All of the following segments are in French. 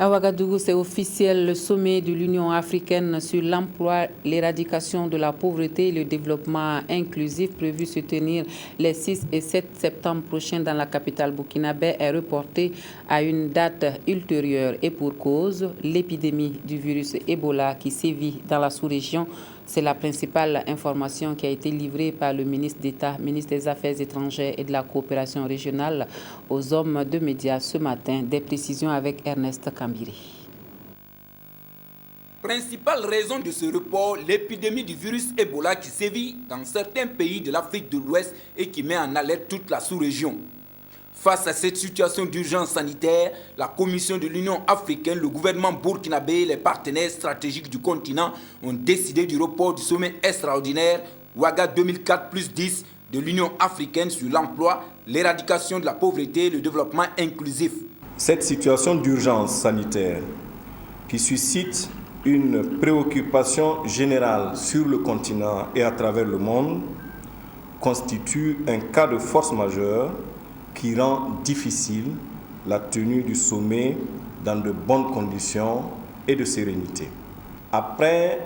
À Ouagadougou, c'est officiel, le sommet de l'Union africaine sur l'emploi, l'éradication de la pauvreté et le développement inclusif prévu se tenir les 6 et 7 septembre prochains dans la capitale burkinabé est reporté à une date ultérieure et pour cause, l'épidémie du virus Ebola qui sévit dans la sous-région. C'est la principale information qui a été livrée par le ministre d'État, ministre des Affaires étrangères et de la coopération régionale aux hommes de médias ce matin. Des précisions avec Ernest Kambiri. Principale raison de ce report, l'épidémie du virus Ebola qui sévit dans certains pays de l'Afrique de l'Ouest et qui met en alerte toute la sous-région. Face à cette situation d'urgence sanitaire, la Commission de l'Union africaine, le gouvernement burkinabé et les partenaires stratégiques du continent ont décidé du report du sommet extraordinaire Ouaga 2004+10 de l'Union africaine sur l'emploi, l'éradication de la pauvreté et le développement inclusif. Cette situation d'urgence sanitaire qui suscite une préoccupation générale sur le continent et à travers le monde constitue un cas de force majeure qui rend difficile la tenue du sommet dans de bonnes conditions et de sérénité. Après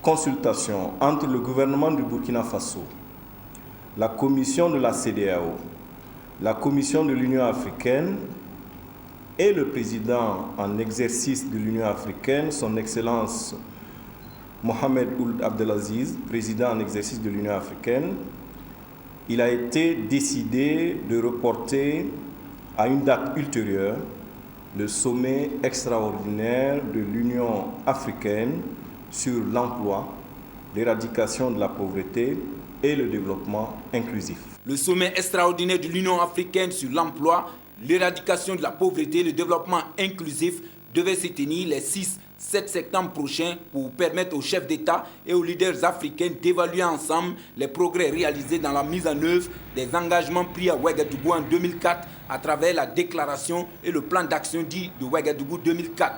consultation entre le gouvernement du Burkina Faso, la commission de la CEDEAO, la commission de l'Union africaine et le président en exercice de l'Union africaine, son Excellence Mohamed Ould Abdelaziz, président en exercice de l'Union africaine, il a été décidé de reporter à une date ultérieure le sommet extraordinaire de l'Union africaine sur l'emploi, l'éradication de la pauvreté et le développement inclusif. Le sommet extraordinaire de l'Union africaine sur l'emploi, l'éradication de la pauvreté et le développement inclusif devait se tenir les 6-7 septembre prochains pour permettre aux chefs d'État et aux leaders africains d'évaluer ensemble les progrès réalisés dans la mise en œuvre des engagements pris à Ouagadougou en 2004 à travers la déclaration et le plan d'action dit de Ouagadougou 2004.